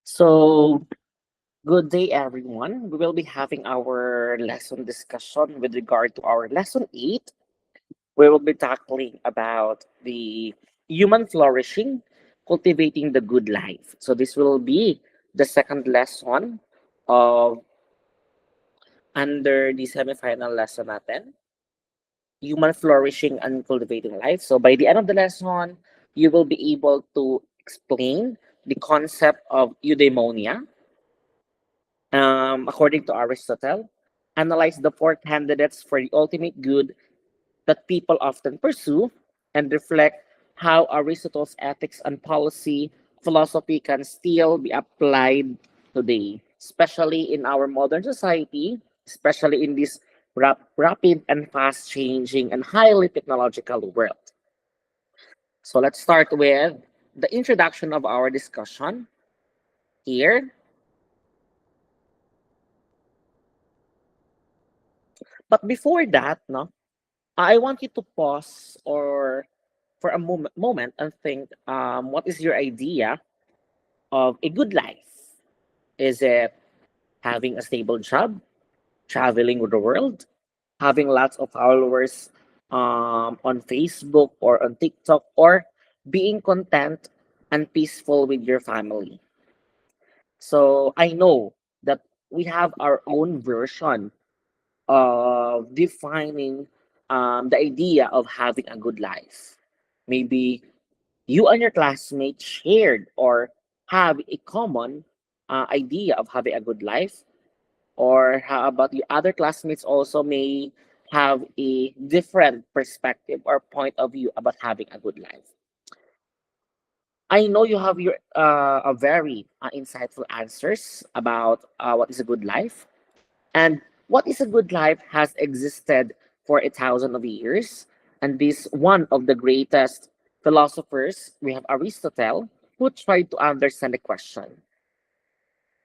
So, good day, everyone. We will be having our lesson discussion with regard to our lesson 8. We will be tackling about the human flourishing, cultivating the good life. So, this will be the second lesson of under the semifinal lesson natin, human flourishing and cultivating life. So, by the end of the lesson, you will be able to explain the concept of eudaimonia, according to Aristotle, analyze the four candidates for the ultimate good that people often pursue, and reflect how Aristotle's ethics and policy philosophy can still be applied today, especially in our modern society, especially in this rapid and fast changing and highly technological world. So let's start with the introduction of our discussion here. But before that, no, I want you to pause or for a moment and think, what is your idea of a good life? Is it having a stable job, traveling with the world, having lots of followers on Facebook or on TikTok, or being content and peaceful with your family? So I know that we have our own version of defining the idea of having a good life. Maybe you and your classmates shared or have a common idea of having a good life, or how about your other classmates also may have a different perspective or point of view about having a good life. I know you have your a very insightful answers about what is a good life. And what is a good life has existed for a thousand of years. And this one of the greatest philosophers, we have Aristotle, who tried to understand the question.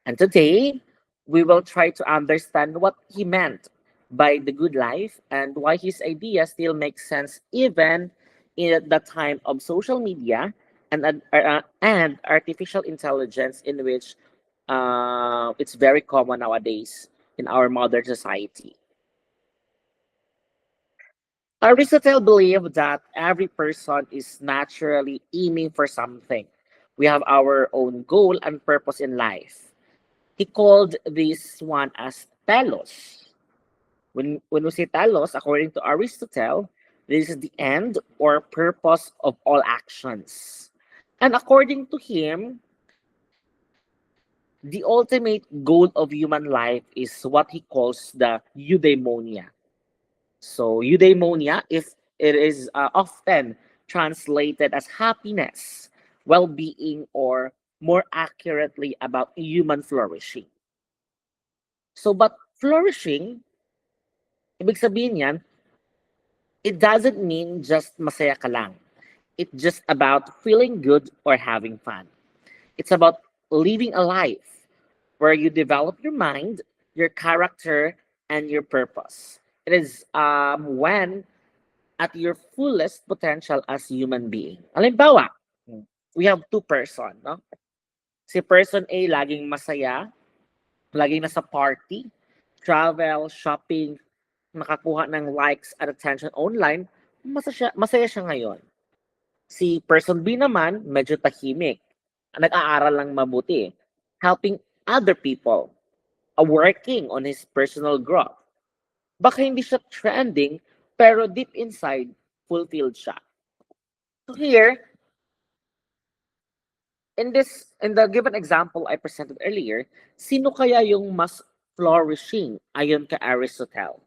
And today, we will try to understand what he meant by the good life and why his idea still makes sense even in the time of social media and artificial intelligence, in which it's very common nowadays in our modern society. Aristotle believed that every person is naturally aiming for something. We have our own goal and purpose in life. He called this one as telos. When we say telos, according to Aristotle, this is the end or purpose of all actions. And according to him, the ultimate goal of human life is what he calls the eudaimonia. So, eudaimonia, if it is often translated as happiness, well being, or more accurately, about human flourishing. So, but flourishing, ibig sabihin yan, it doesn't mean just masaya ka lang. It's just about feeling good or having fun. It's about living a life where you develop your mind, your character, and your purpose. It is when at your fullest potential as human being. Halimbawa, we have two person, no? Si person A laging masaya, laging nasa party, travel, shopping, nakakuha ng likes at attention online, masaya siya ngayon. Si person B naman, medyo tahimik, nag-aaral lang mabuti, helping other people, working on his personal growth. Baka hindi siya trending, pero deep inside, fulfilled siya. So here, in the given example I presented earlier, sino kaya yung mas flourishing ayon kay Aristotle?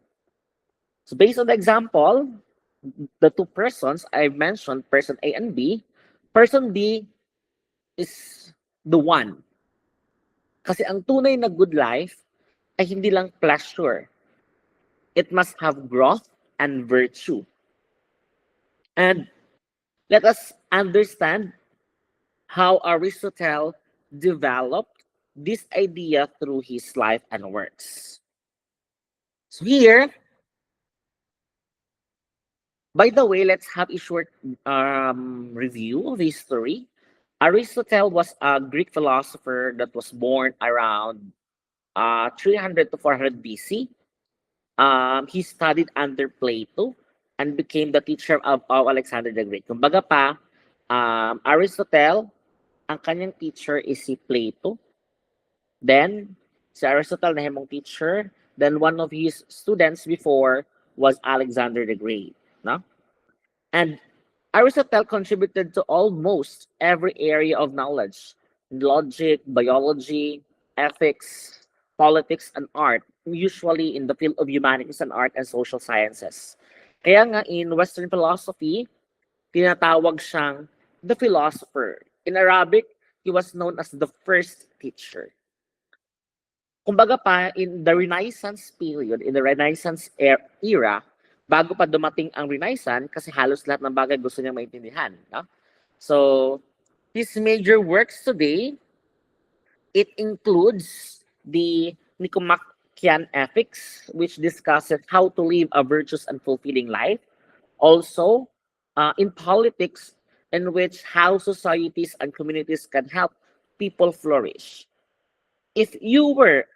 So based on the example, the two persons I mentioned, person A and B, person B is the one. Kasi ang tunay na good life ay hindi lang pleasure. It must have growth and virtue. And let us understand how Aristotle developed this idea through his life and works. So here, by the way, let's have a short review of history. Aristotle was a Greek philosopher that was born around 300 to 400 BC. He studied under Plato and became the teacher of Alexander the Great. Kumbaga pa, Aristotle, ang kanyang teacher is si Plato. Then, si Aristotle na himong teacher. Then, one of his students before was Alexander the Great. No? And Aristotle contributed to almost every area of knowledge: logic, biology, ethics, politics, and art, usually in the field of humanities and art and social sciences. Kaya nga in Western philosophy, tinatawag siyang the philosopher. In Arabic, he was known as the first teacher. Kumbaga pa, in the Renaissance period, in the Renaissance era, bago pa dumating ang Renaissance, kasi halos lahat ng bagay gusto niyang maintindihan. No? So, his major works today, it includes the Nicomachean Ethics, which discusses how to live a virtuous and fulfilling life. Also, in politics, in which how societies and communities can help people flourish. If you were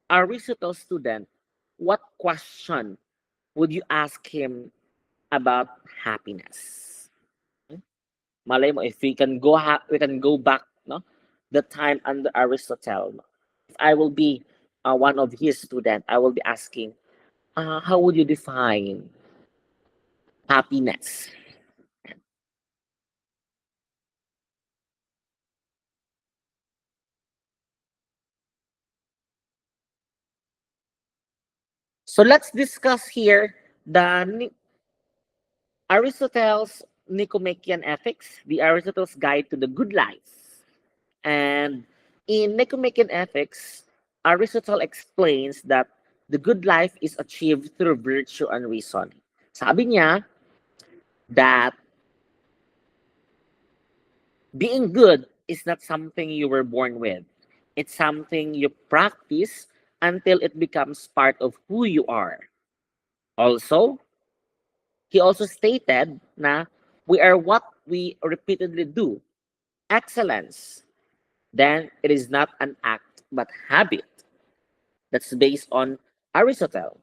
a Aristotle student, what question would you ask him about happiness? Malay mo, if we can go back, no, the time under Aristotle. If I will be one of his student, I will be asking, how would you define happiness? So let's discuss here the Aristotle's Nicomachean Ethics, the Aristotle's Guide to the Good Life. And in Nicomachean Ethics, Aristotle explains that the good life is achieved through virtue and reason. Sabi niya that being good is not something you were born with. It's something you practice until it becomes part of who you are. Also, he also stated na we are what we repeatedly do. Excellence, then it is not an act but habit. That's based on Aristotle.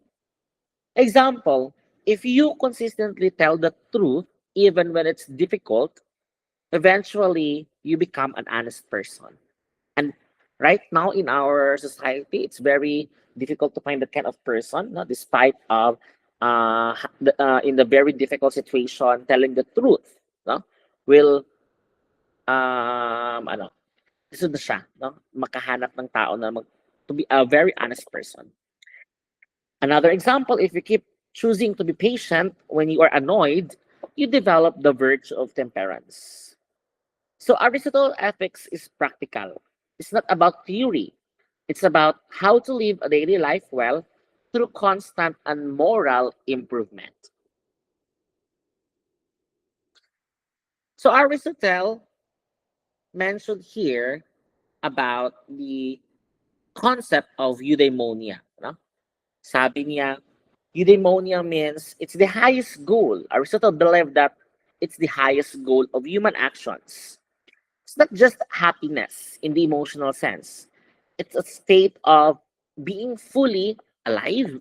Example, if you consistently tell the truth even when it's difficult, eventually you become an honest person. And right now in our society, it's very difficult to find that kind of person, no? Despite of in the very difficult situation, telling the truth, no? Will ano, gusto na siya, no? Makahanap ng tao na to be a very honest person. Another example, if you keep choosing to be patient when you are annoyed, you develop the virtue of temperance. So Aristotle ethics is practical. It's not about theory. It's about how to live a daily life well through constant and moral improvement. So Aristotle mentioned here about the concept of eudaimonia. No? Sabi niya, eudaimonia means it's the highest goal. Aristotle believed that it's the highest goal of human actions. It's not just happiness in the emotional sense. It's a state of being fully alive,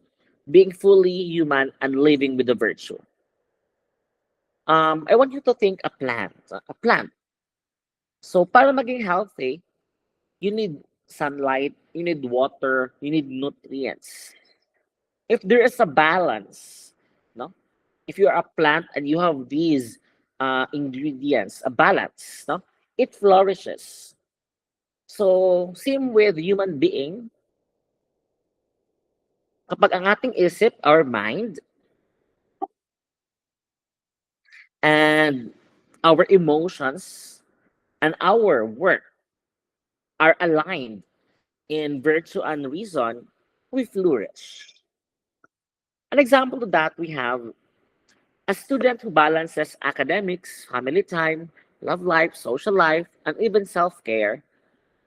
being fully human, and living with the virtue. I want you to think a plant. A plant. So para maging healthy, you need sunlight, you need water, you need nutrients. If there is a balance, no? If you're a plant and you have these ingredients, a balance, no? It flourishes. So, same with human being, kapag ang ating isip, our mind, and our emotions, and our work are aligned in virtue and reason, we flourish. An example to that, we have a student who balances academics, family time, love life, social life, and even self-care.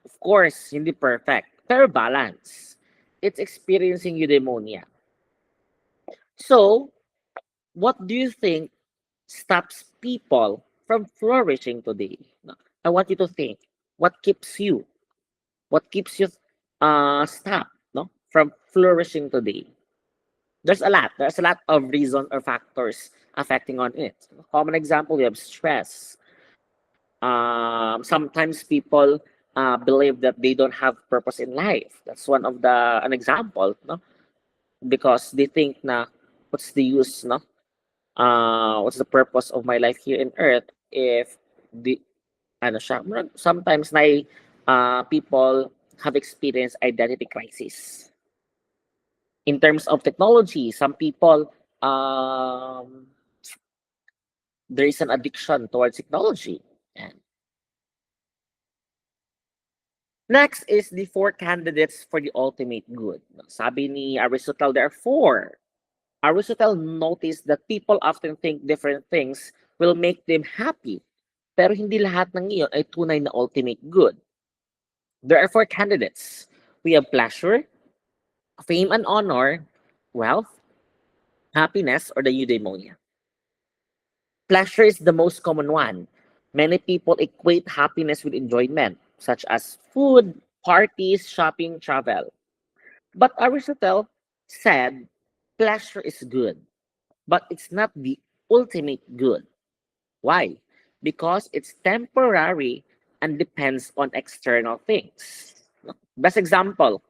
Of course, hindi perfect, pero balance. It's experiencing eudaimonia. So, what do you think stops people from flourishing today? No? I want you to think what keeps you, stop, no, from flourishing today. There's a lot. There's a lot of reasons or factors affecting on it. Common example, you have stress. Sometimes people believe that they don't have purpose in life. That's one of the an example, no? Because they think na what's the use, no? What's the purpose of my life here in earth if the ano siya, sometimes na people have experienced identity crisis. In terms of technology, some people there is an addiction towards technology. And next is the four candidates for the ultimate good. Sabi ni Aristotle, there are four. Aristotle noticed that people often think different things will make them happy. Pero hindi lahat ng iyon ay tunay na ultimate good. There are four candidates. We have pleasure, fame and honor, wealth, happiness, or the eudaimonia. Pleasure is the most common one. Many people equate happiness with enjoyment, such as food, parties, shopping, travel. But Aristotle said pleasure is good, but it's not the ultimate good. Why? Because it's temporary and depends on external things. Best example,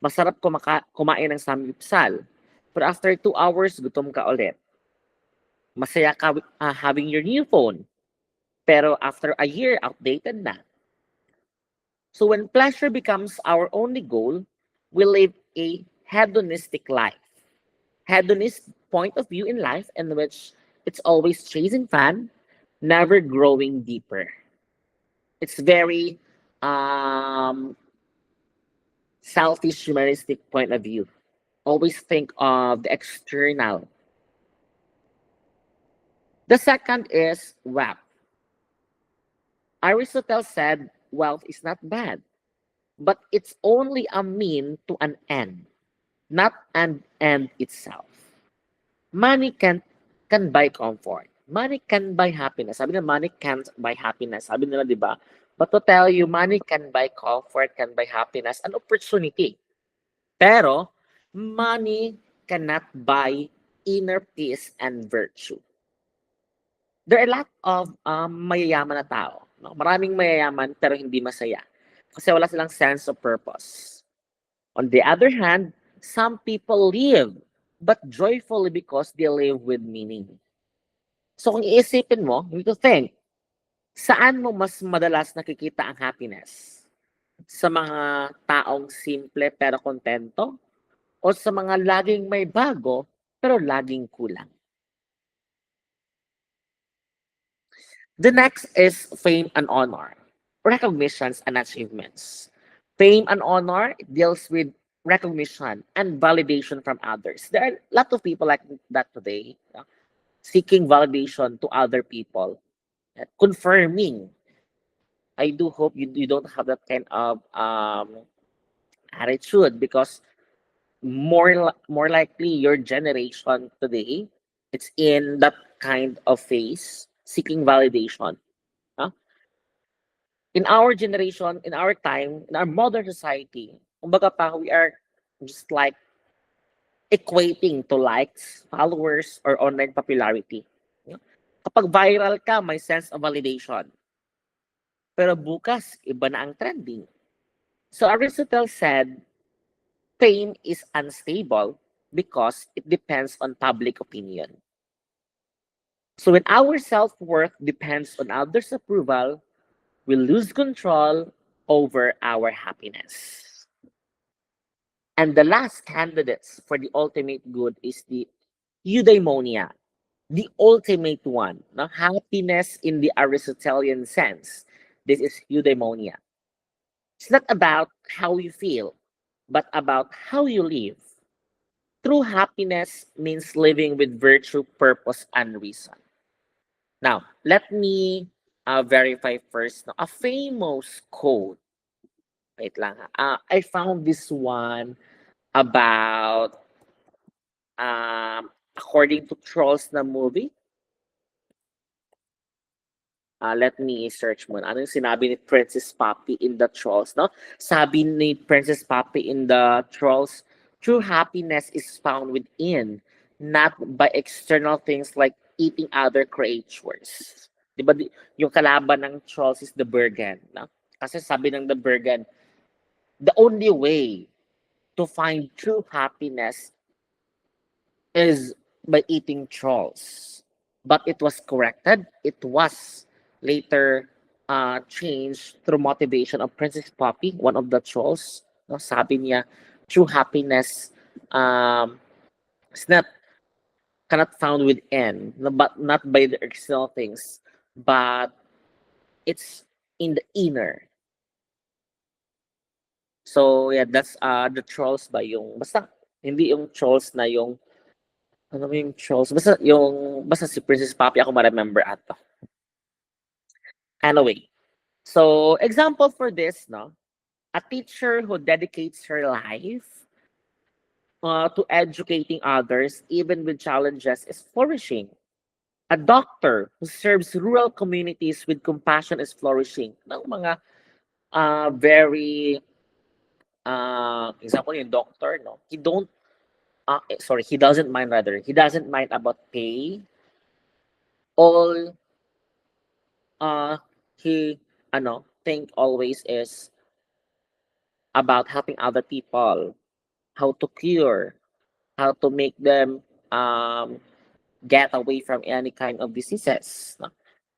masarap kumain ng samgyeopsal. But after 2 hours, gutom ka ulit. Masaya ka having your new phone. Pero after a year, outdated na. So when pleasure becomes our only goal, we live a hedonistic life. Hedonist point of view in life in which it's always chasing fun, never growing deeper. It's very um, selfish, humanistic point of view. Always think of the external. The second is wealth. Aristotle said wealth is not bad, but it's only a mean to an end, not an end itself. Money can buy comfort. Money can buy happiness. Sabi nila, money can't buy happiness. Sabi nila, di ba? But to tell you, money can buy comfort, can buy happiness, and opportunity. Pero, money cannot buy inner peace and virtue. There are a lot of mayayaman na tao. No? Maraming mayayaman pero hindi masaya. Kasi wala silang sense of purpose. On the other hand, some people live but joyfully because they live with meaning. So kung iisipin mo, you need to think, saan mo mas madalas nakikita ang happiness? Sa mga taong simple pero kontento? O sa mga laging may bago pero laging kulang? The next is fame and honor, recognitions and achievements. Fame and honor deals with recognition and validation from others. There are a lot of people like that today, seeking validation to other people, confirming. I do hope you don't have that kind of attitude because more likely your generation today, it's in that kind of phase, seeking validation. Huh? In our generation, in our time, in our modern society, kumbaga pa, we are just like equating to likes, followers, or online popularity. Kapag viral ka, may sense of validation. Pero bukas, iba na ang trending. So Aristotle said, fame is unstable because it depends on public opinion. So when our self-worth depends on others' approval, we lose control over our happiness. And the last candidates for the ultimate good is the eudaimonia, the ultimate one. No? Happiness in the Aristotelian sense. This is eudaimonia. It's not about how you feel, but about how you live. True happiness means living with virtue, purpose, and reason. Now, let me verify first. No? A famous quote. Wait lang. I found this one about according to Trolls na movie. Let me search muna. Ano yung sinabi ni Princess Poppy in the Trolls, no? Sabi ni Princess Poppy in the Trolls, true happiness is found within, not by external things like eating other creatures. Di ba, yung kalaban ng Trolls is the Bergen, no? Kasi sabi ng the Bergen, the only way to find true happiness is by eating trolls. But it was corrected. It was later changed through motivation of Princess Poppy, one of the trolls. No, sabi niya, true happiness is not cannot found within, no, but not by the external things, but it's in the inner. So yeah, that's the trolls ba yung basta hindi yung trolls na yung ano ba yung trolls? Basta si Princess Poppy ako ma-remember ato. Anyway, so example for this, no? A teacher who dedicates her life to educating others, even with challenges, is flourishing. A doctor who serves rural communities with compassion is flourishing. Ng mga very, example yung doctor, no? He doesn't mind rather. He doesn't mind about pay. All uh, he think always is about helping other people, how to cure, how to make them um, get away from any kind of diseases. No?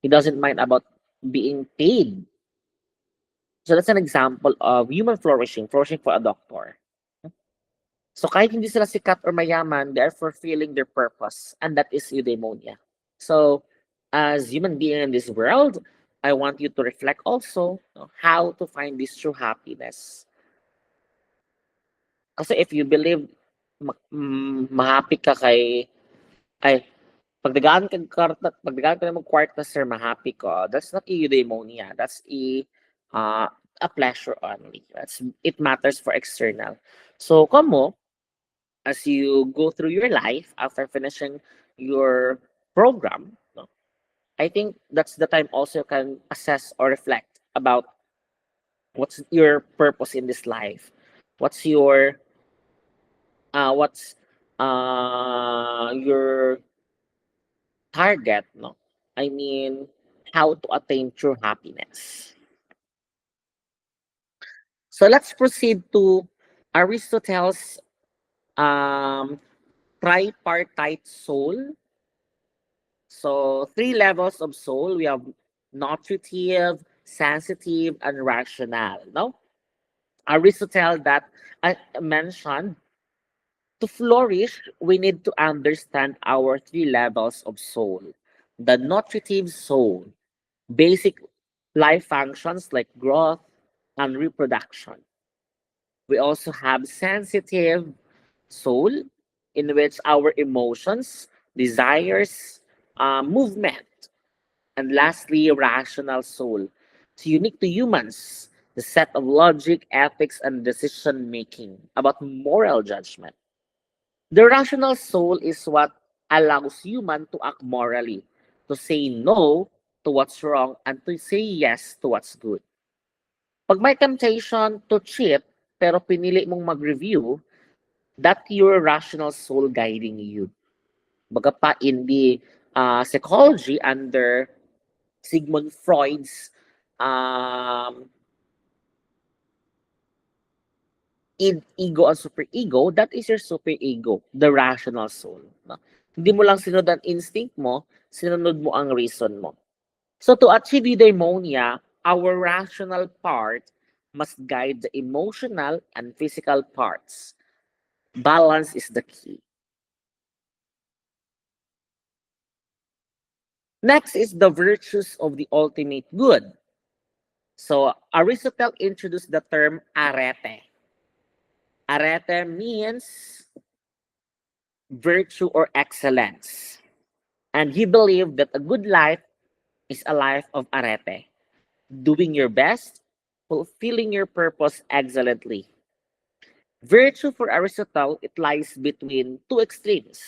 He doesn't mind about being paid. So that's an example of human flourishing, flourishing for a doctor. So kahit hindi sila sikat or mayaman, they're fulfilling their purpose, and that is eudaimonia. So as human being in this world, I want you to reflect also how to find this true happiness. Kasi if you believe ma-happy ka ay pagdagaan ka ng kwarta sir, ma-happy ka, that's not eudaimonia, that's a pleasure only. It matters for external. So kamo, as you go through your life after finishing your program, no, I think that's the time also you can assess or reflect about what's your purpose in this life, what's your target, no? I mean, how to attain true happiness. So let's proceed to Aristotle's um, tripartite soul. So three levels of soul. We have nutritive, sensitive, and rational. No, Aristotle that I mentioned, to flourish, we need to understand our three levels of soul. The nutritive soul, basic life functions like growth and reproduction. We also have sensitive soul, in which our emotions, desires, movement, and lastly, rational soul. It's unique to humans, the set of logic, ethics, and decision making about moral judgment. The rational soul is what allows human to act morally, to say no to what's wrong, and to say yes to what's good. Pag may temptation to cheat, pero pinili mong mag-review, that your rational soul guiding you. Baga pa in the psychology under Sigmund Freud's um, ego and super ego, that is your super ego, the rational soul. No? Hindi mo lang sinunod ang instinct mo, sinunod mo ang reason mo. So to achieve eudaimonia, our rational part must guide the emotional and physical parts. Balance is the key. Next is the virtues of the ultimate good. So Aristotle introduced the term arete. Arete means virtue or excellence. And he believed that a good life is a life of arete, doing your best, fulfilling your purpose excellently. Virtue for Aristotle, it lies between two extremes.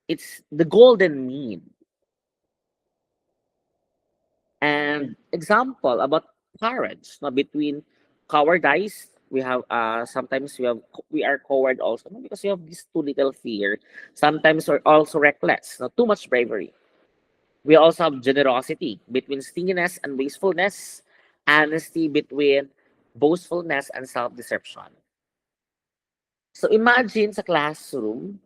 It's the golden mean. And example about courage, no, between cowardice, we have sometimes we are coward also, no, because we have this too little fear. Sometimes we're also reckless, no, too much bravery. We also have generosity between stinginess and wastefulness, honesty between boastfulness and self-deception. So imagine sa classroom,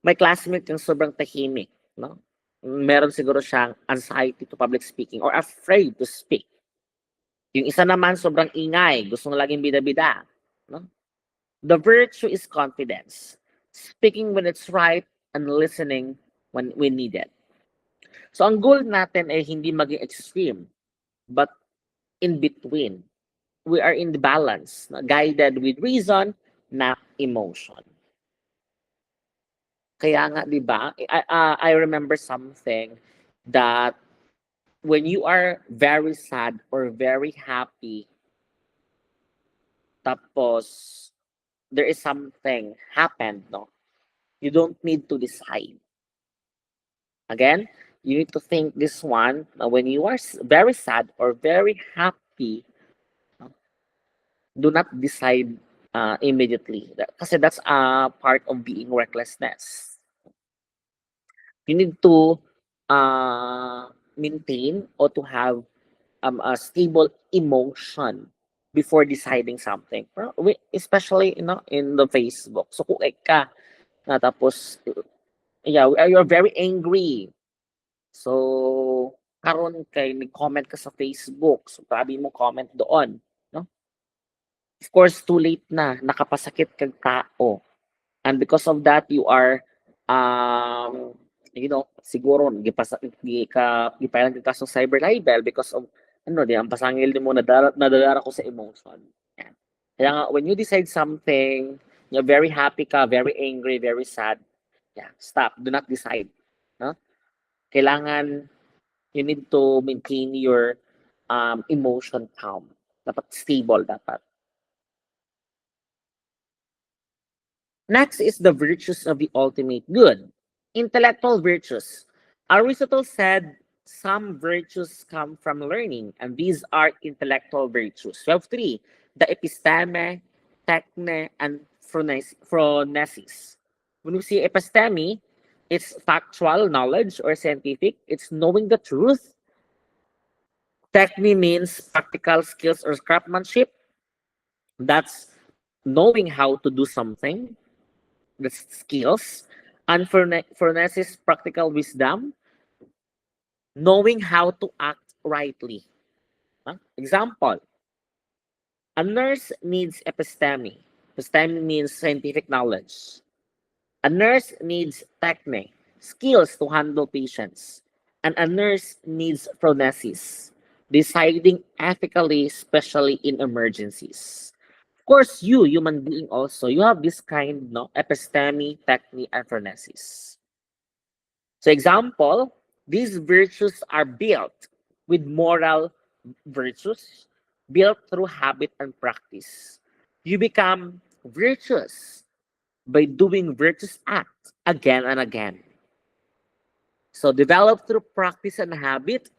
may classmate yung sobrang tahimik, no? Meron siguro siyang anxiety to public speaking or afraid to speak. Yung isa naman sobrang ingay, gusto ng laging bida-bida, no? The virtue is confidence, speaking when it's right and listening when we need it. So ang goal natin ay hindi maging extreme, but in between. We are in the balance, no? Guided with reason, not emotion. Kaya nga, di ba, I remember something that when you are very sad or very happy, tapos there is something happened, no? You don't need to decide. Again, you need to think this one, when you are very sad or very happy, no, do not decide immediately. Kasi that's a part of being recklessness. You need to maintain or to have a stable emotion before deciding something. Especially, in the Facebook. So kung ka na tapos, yeah, you're very angry. So, karon kay nag-comment ka sa Facebook. So, sabi mo comment doon, no? Of course, too late na. Nakapasakit kang tao. And because of that, you are, siguro, gipayan ka sa cyber libel because of, ang pasangil mo, nadala ko sa emotion. Yan. Kaya nga, when you decide something, you're very happy ka, very angry, very sad, yeah, stop. Do not decide. No? Kailangan, you need to maintain your emotion calm. Dapat stable, dapat. Next is the virtues of the ultimate good. Intellectual virtues. Aristotle said some virtues come from learning, and these are intellectual virtues. We have three: the episteme, techne, and phronesis. When we see episteme, it's factual knowledge or scientific. It's knowing the truth. Techne means practical skills or craftsmanship. That's knowing how to do something, the skills. And phronesis, practical wisdom, knowing how to act rightly. Example, a nurse needs episteme. Episteme means scientific knowledge. A nurse needs techne, skills to handle patients. And a nurse needs phronesis, deciding ethically, especially in emergencies. Of course, you, human being also, you have this kind, no, episteme, techne, and phronesis. So example, these virtues are built with moral virtues, built through habit and practice. You become virtuous by doing virtuous acts again and again. So developed through practice and habit,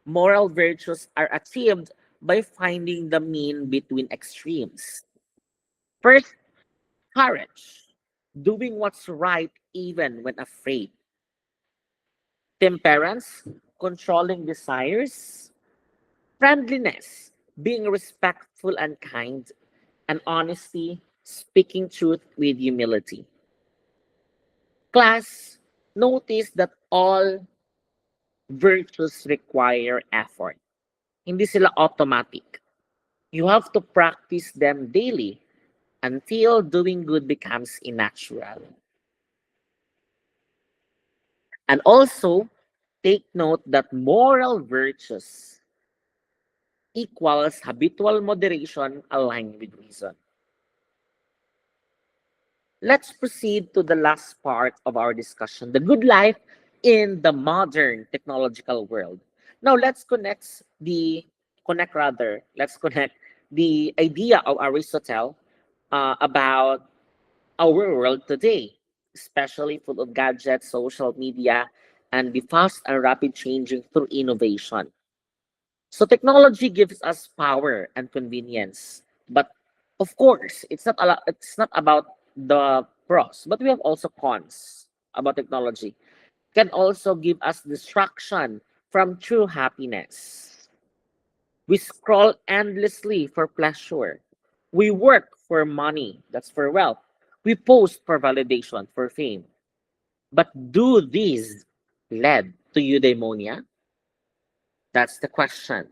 moral virtues are achieved by finding the mean between extremes. First, courage, doing what's right even when afraid. Temperance, controlling desires. Friendliness, being respectful and kind. And honesty, speaking truth with humility. Class, notice that all virtues require effort. Hindi sila automatic. You have to practice them daily until doing good becomes natural. And also, take note that moral virtues equals habitual moderation aligned with reason. Let's proceed to the last part of our discussion, the good life in the modern technological world. Now let's connect the idea of Aristotle about our world today, especially full of gadgets, social media, and be fast and rapid changing through innovation. So technology gives us power and convenience, but of course, it's not about the pros, but we have also cons about technology. Can also give us distraction from true happiness. We scroll endlessly for pleasure. We work for money, that's for wealth. We post for validation, for fame. But do these lead to eudaimonia? That's the question.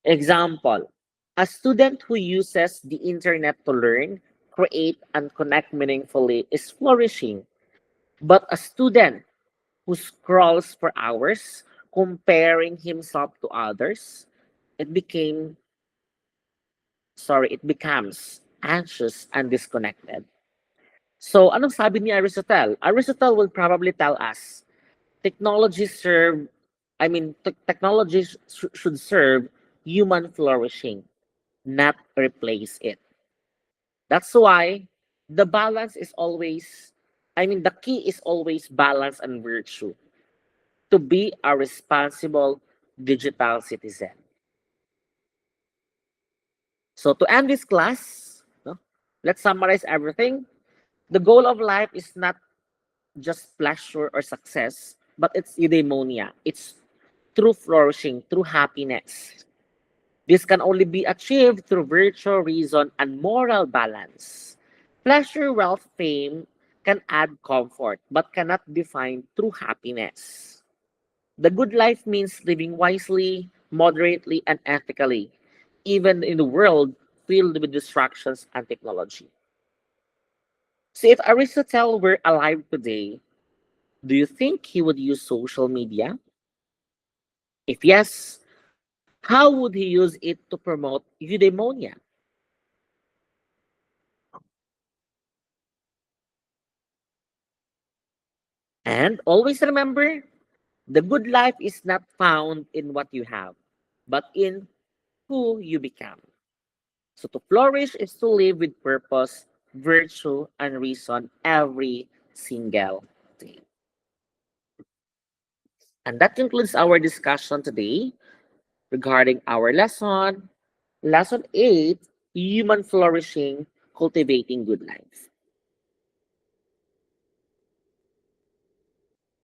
Example, a student who uses the internet to learn, create, and connect meaningfully is flourishing. But a student who scrolls for hours, comparing himself to others, it became it becomes anxious and disconnected. So, anong sabi ni Aristotle? Aristotle will probably tell us technology serve, technology should serve human flourishing, not replace it. That's why the balance is always, the key is always balance and virtue to be a responsible digital citizen. So to end this class, no, let's summarize everything. The goal of life is not just pleasure or success, but it's eudaimonia. It's true flourishing, true happiness. This can only be achieved through virtue, reason, and moral balance. Pleasure, wealth, fame can add comfort, but cannot define true happiness. The good life means living wisely, moderately, and ethically, even in a world filled with distractions and technology. So, if Aristotle were alive today, do you think he would use social media? If yes, how would he use it to promote eudaimonia? And always remember, the good life is not found in what you have, but in who you become. So to flourish is to live with purpose, virtue, and reason every single day. And that concludes our discussion today regarding our lesson, lesson 8, human flourishing, cultivating good life.